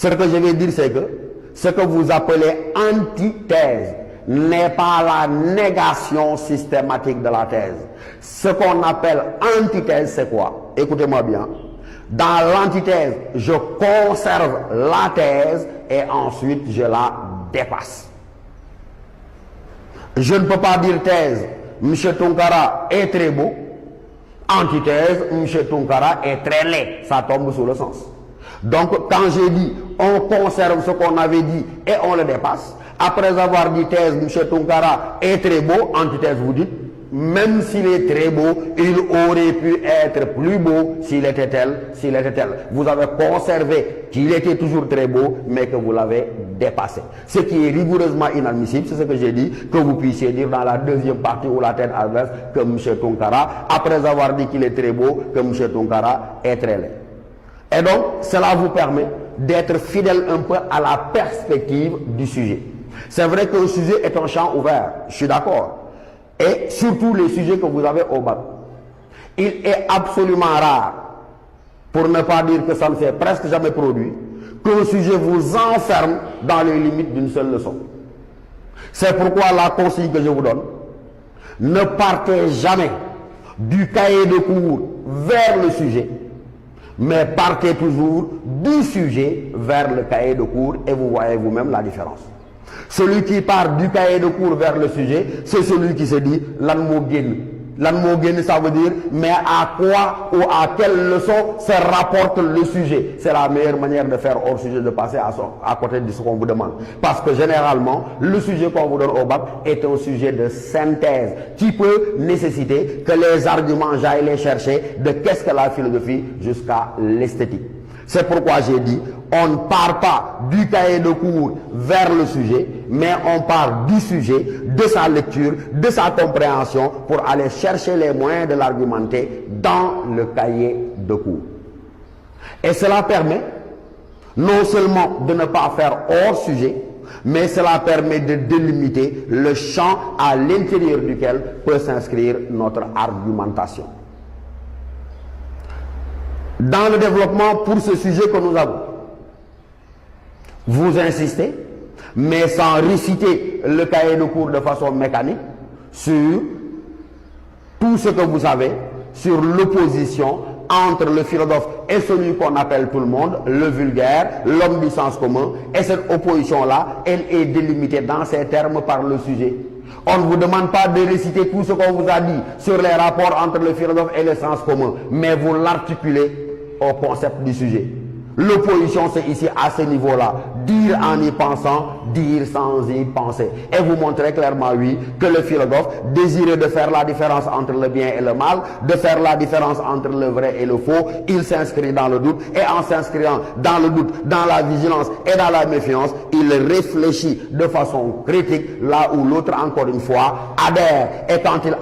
Ce que je vais dire, c'est que ce que vous appelez antithèse n'est pas la négation systématique de la thèse. Ce qu'on appelle antithèse, c'est quoi? Écoutez-moi bien. Dans l'antithèse, je conserve la thèse et ensuite je la dépasse. Je ne peux pas dire thèse, M. Tounkara est très beau. Antithèse, M. Tounkara est très laid. Ça tombe sous le sens. Donc, quand j'ai dit, on conserve ce qu'on avait dit et on le dépasse, après avoir dit thèse, M. Tounkara est très beau, antithèse, vous dites, même s'il est très beau, il aurait pu être plus beau s'il était tel, s'il était tel. Vous avez conservé qu'il était toujours très beau, mais que vous l'avez dépassé. Ce qui est rigoureusement inadmissible, c'est ce que j'ai dit, que vous puissiez dire dans la deuxième partie ou la tête adverse que M. Tounkara, après avoir dit qu'il est très beau, que M. Tounkara est très laid. Et donc, cela vous permet d'être fidèle un peu à la perspective du sujet. C'est vrai que le sujet est un champ ouvert, je suis d'accord. Et surtout les sujets que vous avez au bac. Il est absolument rare, pour ne pas dire que ça ne s'est presque jamais produit, qu'un sujet vous enferme dans les limites d'une seule leçon. C'est pourquoi la consigne que je vous donne, ne partez jamais du cahier de cours vers le sujet, mais partez toujours du sujet vers le cahier de cours et vous voyez vous-même la différence. Celui qui part du cahier de cours vers le sujet, c'est celui qui se dit lan mo génn. Lan mo génn, ça veut dire mais à quoi ou à quelle leçon se rapporte le sujet. C'est la meilleure manière de faire hors sujet, de passer à côté de ce qu'on vous demande. Parce que généralement, le sujet qu'on vous donne au bac est un sujet de synthèse qui peut nécessiter que les arguments j'aille les chercher de qu'est-ce que la philosophie jusqu'à l'esthétique. C'est pourquoi j'ai dit, on ne part pas du cahier de cours vers le sujet, mais on part du sujet, de sa lecture, de sa compréhension, pour aller chercher les moyens de l'argumenter dans le cahier de cours. Et cela permet non seulement de ne pas faire hors sujet, mais cela permet de délimiter le champ à l'intérieur duquel peut s'inscrire notre argumentation. Dans le développement pour ce sujet que nous avons, vous insistez, mais sans réciter le cahier de cours de façon mécanique, sur tout ce que vous savez, sur l'opposition entre le philosophe et celui qu'on appelle tout le monde, le vulgaire, l'homme du sens commun, et cette opposition-là, elle est délimitée dans ces termes par le sujet. On ne vous demande pas de réciter tout ce qu'on vous a dit sur les rapports entre le philosophe et le sens commun, mais vous l'articulez au concept du sujet. L'opposition, c'est ici à ce niveau-là. Dire en y pensant, dire sans y penser. Et vous montrez clairement, oui, que le philosophe désirait de faire la différence entre le bien et le mal, de faire la différence entre le vrai et le faux. Il s'inscrit dans le doute, et en s'inscrivant dans le doute, dans la vigilance et dans la méfiance, il réfléchit de façon critique, là où l'autre, encore une fois, adhère. Et quand il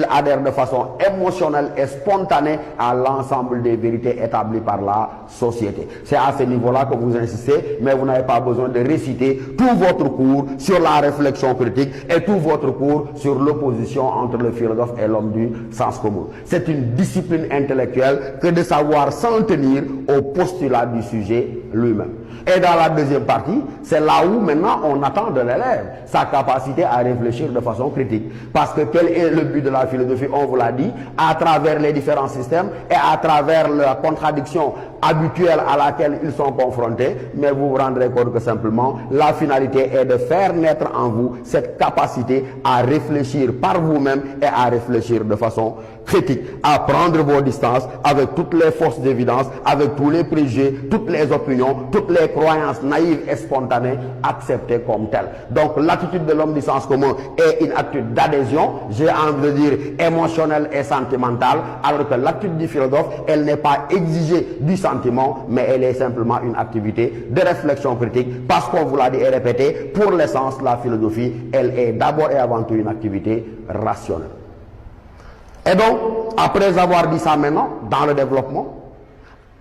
adhère de façon émotionnelle et spontanée à l'ensemble des vérités établies par la société. C'est à ce niveau-là que vous insistez, mais vous n'avez pas besoin de réciter tout votre cours sur la réflexion critique et tout votre cours sur l'opposition entre le philosophe et l'homme du sens commun. C'est une discipline intellectuelle que de savoir s'en tenir au postulat du sujet lui-même. Et dans la deuxième partie, c'est là où maintenant on attend de l'élève sa capacité à réfléchir de façon critique. Parce que quel est le but de la philosophie? On vous l'a dit, à travers les différents systèmes et à travers la contradiction habituelle à laquelle ils sont confrontés, mais vous vous rendrez compte que simplement la finalité est de faire naître en vous cette capacité à réfléchir par vous-même et à réfléchir de façon critique, à prendre vos distances avec toutes les fausses évidences, avec tous les préjugés, toutes les opinions, toutes les croyances naïves et spontanées acceptées comme telles. Donc l'attitude de l'homme du sens commun est une attitude d'adhésion, j'ai envie de dire émotionnelle et sentimentale, alors que l'attitude du philosophe, elle n'est pas exigée du sentiment, mais elle est simplement une activité de réflexion critique, parce qu'on vous l'a dit et répété, pour l'essence, la philosophie, elle est d'abord et avant tout une activité rationnelle. Et donc, après avoir dit ça maintenant, dans le développement,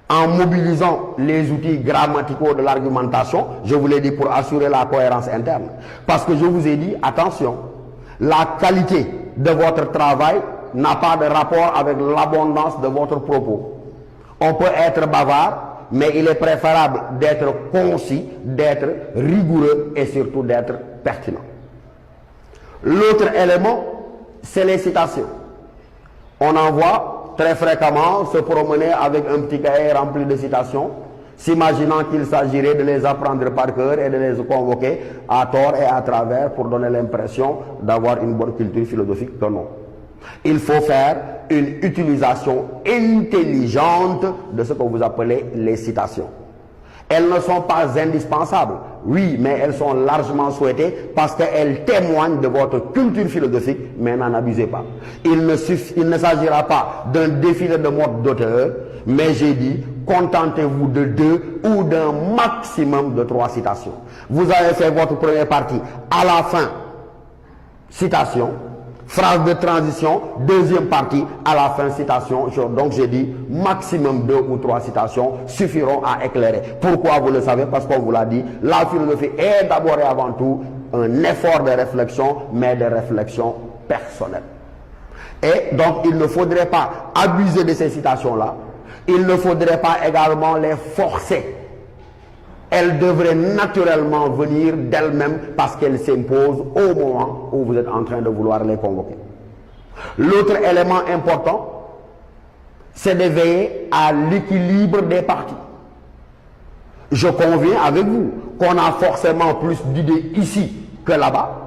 en mobilisant les outils grammaticaux de l'argumentation, je vous l'ai dit pour assurer la cohérence interne. Parce que je vous ai dit, attention, la qualité de votre travail n'a pas de rapport avec l'abondance de votre propos. On peut être bavard, mais il est préférable d'être concis, d'être rigoureux et surtout d'être pertinent. L'autre élément, c'est les citations. On en voit très fréquemment se promener avec un petit cahier rempli de citations, s'imaginant qu'il s'agirait de les apprendre par cœur et de les convoquer à tort et à travers pour donner l'impression d'avoir une bonne culture philosophique que non. Il faut faire une utilisation intelligente de ce que vous appelez les citations. Elles ne sont pas indispensables, oui, mais elles sont largement souhaitées parce qu'elles témoignent de votre culture philosophique, mais n'en abusez pas. Il ne s'agira pas d'un défilé de modes d'auteur, mais j'ai dit, contentez-vous de 2 ou d'un maximum de 3 citations. Vous avez fait votre première partie, à la fin, citation, phrase de transition, deuxième partie, à la fin, citation. Donc j'ai dit, maximum 2 ou 3 citations suffiront à éclairer. Pourquoi vous le savez? Parce qu'on vous l'a dit, la philosophie est d'abord et avant tout un effort de réflexion, mais de réflexion personnelle. Et donc il ne faudrait pas abuser de ces citations-là. Il ne faudrait pas également les forcer. Elles devraient naturellement venir d'elles-mêmes parce qu'elles s'imposent au moment où vous êtes en train de vouloir les convoquer. L'autre élément important, c'est de veiller à l'équilibre des parties. Je conviens avec vous qu'on a forcément plus d'idées ici que là-bas,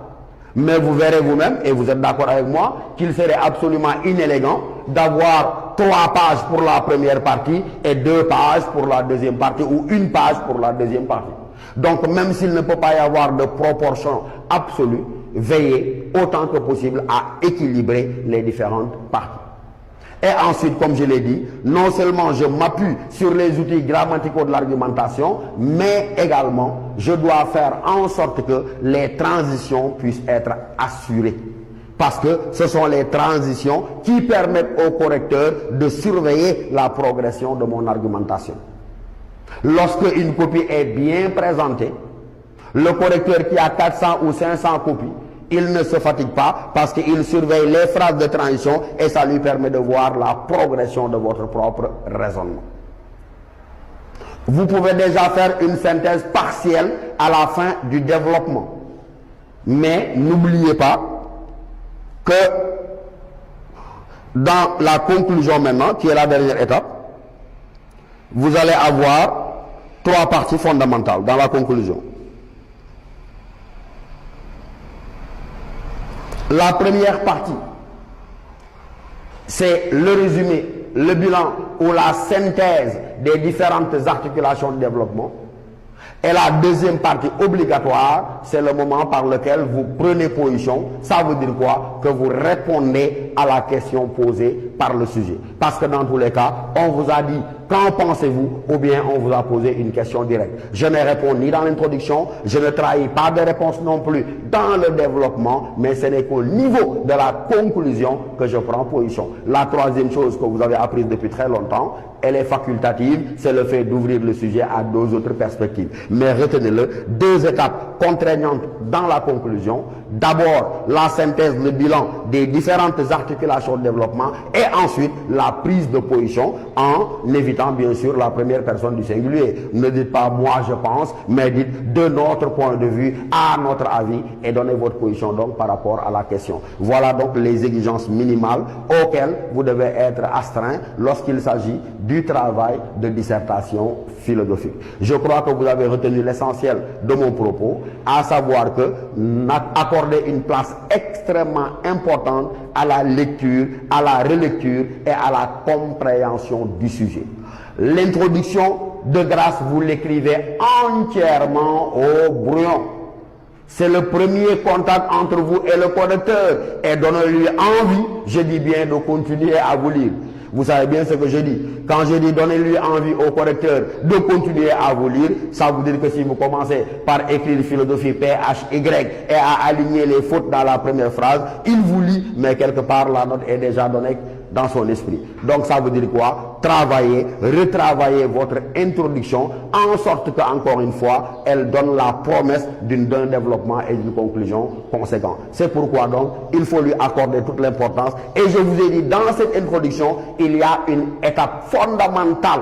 mais vous verrez vous-même, et vous êtes d'accord avec moi, qu'il serait absolument inélégant d'avoir 3 pages pour la première partie et 2 pages pour la deuxième partie, ou 1 page pour la deuxième partie. Donc même s'il ne peut pas y avoir de proportion absolue, veillez autant que possible à équilibrer les différentes parties. Et ensuite, comme je l'ai dit, non seulement je m'appuie sur les outils grammaticaux de l'argumentation, mais également je dois faire en sorte que les transitions puissent être assurées. Parce que ce sont les transitions qui permettent au correcteur de surveiller la progression de mon argumentation. Lorsque une copie est bien présentée, le correcteur qui a 400 ou 500 copies, il ne se fatigue pas parce qu'il surveille les phrases de transition et ça lui permet de voir la progression de votre propre raisonnement. Vous pouvez déjà faire une synthèse partielle à la fin du développement. Mais n'oubliez pas que dans la conclusion maintenant, qui est la dernière étape, vous allez avoir 3 parties fondamentales dans la conclusion. La première partie, c'est le résumé, le bilan ou la synthèse des différentes articulations de développement. Et la deuxième partie obligatoire, c'est le moment par lequel vous prenez position. Ça veut dire quoi? Que vous répondez à la question posée par le sujet. Parce que dans tous les cas, on vous a dit qu'en pensez-vous, ou bien on vous a posé une question directe. Je ne réponds ni dans l'introduction, je ne trahis pas de réponse non plus dans le développement, mais ce n'est qu'au niveau de la conclusion que je prends position. La troisième chose que vous avez apprise depuis très longtemps, elle est facultative, c'est le fait d'ouvrir le sujet à 2 autres perspectives. Mais retenez-le, 2 étapes contraignantes dans la conclusion. D'abord, la synthèse, le bilan des différentes articulations de développement et ensuite la prise de position en évitant bien sûr la première personne du singulier. Ne dites pas moi je pense, mais dites de notre point de vue, à notre avis et donnez votre position donc par rapport à la question. Voilà donc les exigences minimales auxquelles vous devez être astreint lorsqu'il s'agit du travail de dissertation philosophique. Je crois que vous avez retenu l'essentiel de mon propos, à savoir que accorder une place extrêmement importante à la lecture, à la relecture et à la compréhension du sujet. L'introduction, de grâce, vous l'écrivez entièrement au brouillon. C'est le premier contact entre vous et le correcteur et donnez-lui envie, je dis bien, de continuer à vous lire. Vous savez bien ce que je dis. Quand je dis donnez-lui envie au correcteur de continuer à vous lire, ça veut dire que si vous commencez par écrire philosophie PHY et à aligner les fautes dans la première phrase, il vous lit, mais quelque part la note est déjà donnée dans son esprit. Donc ça veut dire quoi? Travaillez, retravaillez votre introduction en sorte que, encore une fois, elle donne la promesse d'un développement et d'une conclusion conséquente. C'est pourquoi donc il faut lui accorder toute l'importance. Et je vous ai dit, dans cette introduction, il y a une étape fondamentale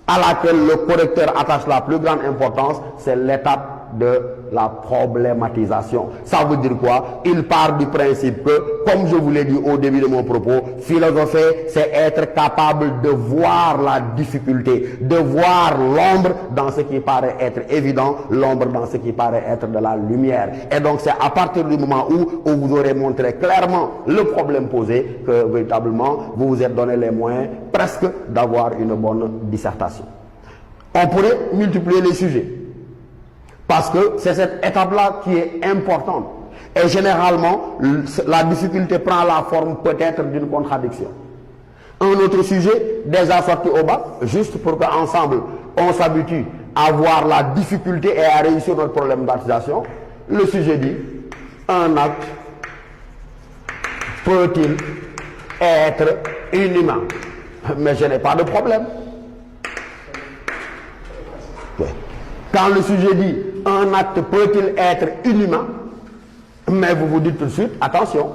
à laquelle le correcteur attache la plus grande importance, c'est l'étape de la problématisation. Ça veut dire quoi? Il part du principe que, comme je vous l'ai dit au début de mon propos, philosopher, c'est être capable de voir la difficulté, de voir l'ombre dans ce qui paraît être évident, l'ombre dans ce qui paraît être de la lumière. Et donc c'est à partir du moment où vous aurez montré clairement le problème posé que véritablement vous vous êtes donné les moyens presque d'avoir une bonne dissertation. On pourrait multiplier les sujets. Parce que c'est cette étape-là qui est importante. Et généralement, la difficulté prend la forme peut-être d'une contradiction. Un autre sujet, déjà sorti au bas, juste pour qu'ensemble, on s'habitue à voir la difficulté et à réussir notre problème d'articulation. Le sujet dit, un acte peut-il être inhumain? Mais je n'ai pas de problème. Quand le sujet dit un acte peut-il être inhumain, mais vous vous dites tout de suite, attention,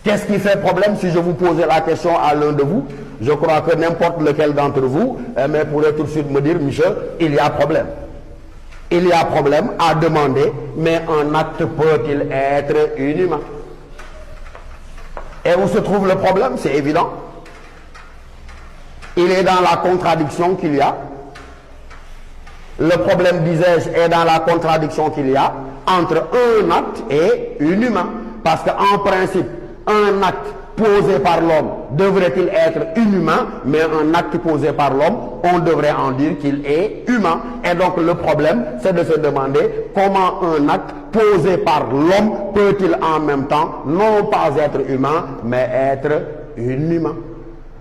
qu'est-ce qui fait problème si je vous posais la question à l'un de vous? Je crois que n'importe lequel d'entre vous mais pourrait tout de suite me dire, Michel, il y a problème. Il y a problème à demander, mais un acte peut-il être inhumain? Et où se trouve le problème? C'est évident. Il est dans la contradiction qu'il y a. Le problème, disais-je, est dans la contradiction qu'il y a entre un acte et inhumain. Parce qu'en principe, un acte posé par l'homme devrait-il être inhumain, mais un acte posé par l'homme, on devrait en dire qu'il est humain. Et donc le problème, c'est de se demander comment un acte posé par l'homme peut-il en même temps non pas être humain, mais être inhumain.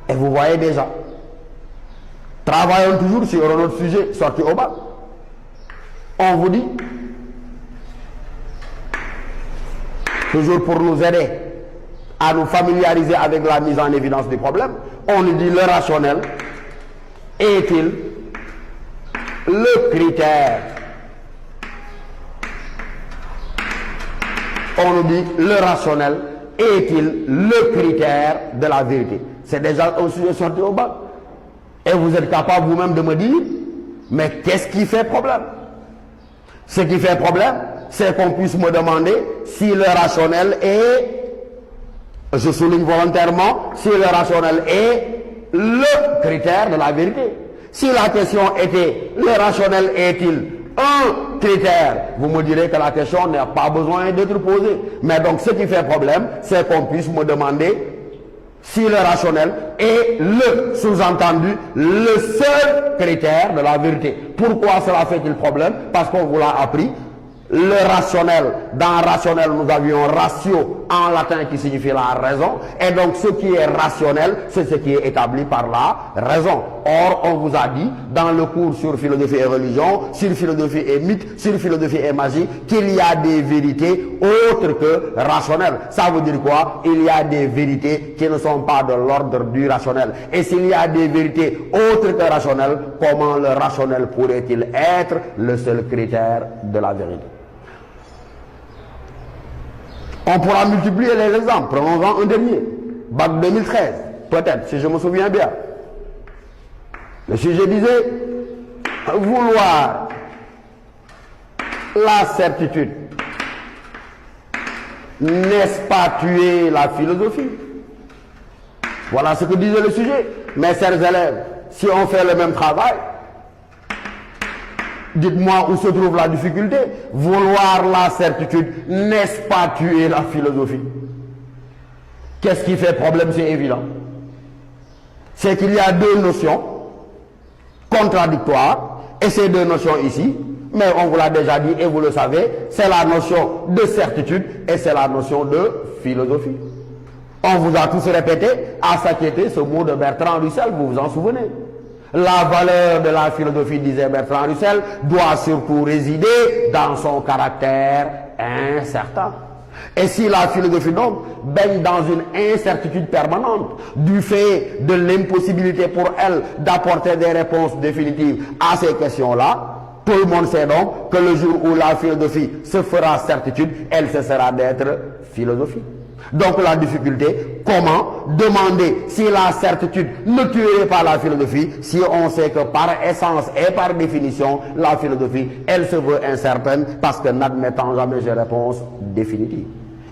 Et vous voyez déjà. Travaillons toujours sur un autre sujet sorti au bas. On vous dit, toujours pour nous aider à nous familiariser avec la mise en évidence du problème, on nous dit le rationnel est-il le critère? On nous dit le rationnel est-il le critère de la vérité? C'est déjà un sujet sorti au bas. Et vous êtes capable vous-même de me dire, mais qu'est-ce qui fait problème? Ce qui fait problème, c'est qu'on puisse me demander si le rationnel est, je souligne volontairement, si le rationnel est le critère de la vérité. Si la question était, le rationnel est-il un critère, vous me direz que la question n'a pas besoin d'être posée. Mais donc ce qui fait problème, c'est qu'on puisse me demander si le rationnel est le, sous-entendu, le seul critère de la vérité. Pourquoi cela fait-il problème? Parce qu'on vous l'a appris. Le rationnel, dans rationnel, nous avions ratio en latin qui signifie la raison. Et donc, ce qui est rationnel, c'est ce qui est établi par la raison. Or, on vous a dit, dans le cours sur philosophie et religion, sur philosophie et mythe, sur philosophie et magie, qu'il y a des vérités autres que rationnelles. Ça veut dire quoi? Il y a des vérités qui ne sont pas de l'ordre du rationnel. Et s'il y a des vérités autres que rationnelles, comment le rationnel pourrait-il être le seul critère de la vérité? On pourra multiplier les exemples. Prenons-en un dernier. Bac 2013, peut-être, si je me souviens bien. Le sujet disait, vouloir la certitude, n'est-ce pas tuer la philosophie? Voilà ce que disait le sujet. Mes chers élèves, si on fait le même travail, dites-moi où se trouve la difficulté. Vouloir la certitude, n'est-ce pas tuer la philosophie? Qu'est-ce qui fait problème? C'est évident. C'est qu'il y a deux notions contradictoires, et ces deux notions ici, mais on vous l'a déjà dit et vous le savez, c'est la notion de certitude et c'est la notion de philosophie. On vous a tous répété, à s'inquiéter, ce mot de Bertrand Russell, vous vous en souvenez? La valeur de la philosophie, disait Bertrand Russell, doit surtout résider dans son caractère incertain. Et si la philosophie donc baigne dans une incertitude permanente du fait de l'impossibilité pour elle d'apporter des réponses définitives à ces questions-là, tout le monde sait donc que le jour où la philosophie se fera certitude, elle cessera d'être philosophie. Donc la difficulté, comment demander si la certitude ne tuerait pas la philosophie, si on sait que par essence et par définition, la philosophie, elle se veut incertaine parce que n'admettant jamais de réponse définitive.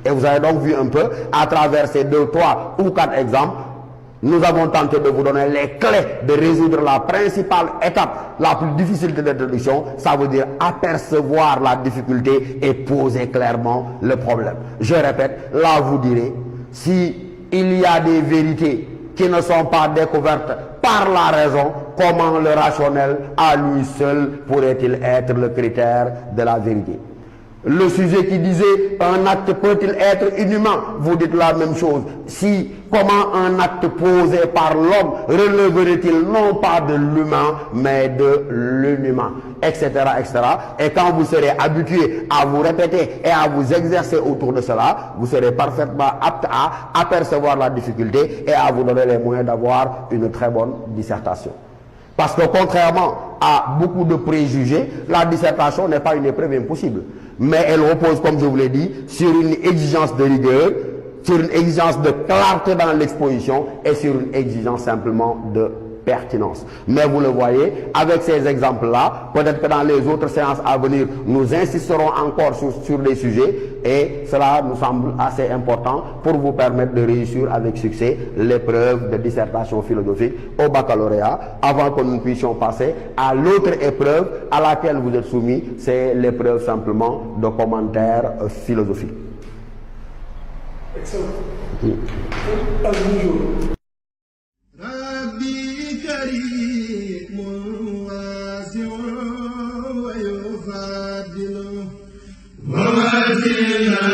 Et vous avez donc vu un peu, à travers ces 2, 3 ou 4 exemples, nous avons tenté de vous donner les clés de résoudre la principale étape, la plus difficile de l'introduction. Ça veut dire apercevoir la difficulté et poser clairement le problème. Je répète, là vous direz, si il y a des vérités qui ne sont pas découvertes par la raison, comment le rationnel à lui seul pourrait-il être le critère de la vérité? Le sujet qui disait un acte peut-il être inhumain, vous dites la même chose. Si, comment un acte posé par l'homme releverait-il non pas de l'humain, mais de l'inhumain, etc., etc. Et quand vous serez habitué à vous répéter et à vous exercer autour de cela, vous serez parfaitement apte à apercevoir la difficulté et à vous donner les moyens d'avoir une très bonne dissertation. Parce que contrairement à beaucoup de préjugés, la dissertation n'est pas une épreuve impossible. Mais elle repose, comme je vous l'ai dit, sur une exigence de rigueur, sur une exigence de clarté dans l'exposition et sur une exigence simplement de pertinence. Mais vous le voyez, avec ces exemples-là, peut-être que dans les autres séances à venir, nous insisterons encore sur des sujets et cela nous semble assez important pour vous permettre de réussir avec succès l'épreuve de dissertation philosophique au baccalauréat avant que nous puissions passer à l'autre épreuve à laquelle vous êtes soumis, c'est l'épreuve simplement de commentaires philosophiques. Excellent. وَمَا زِلْنَا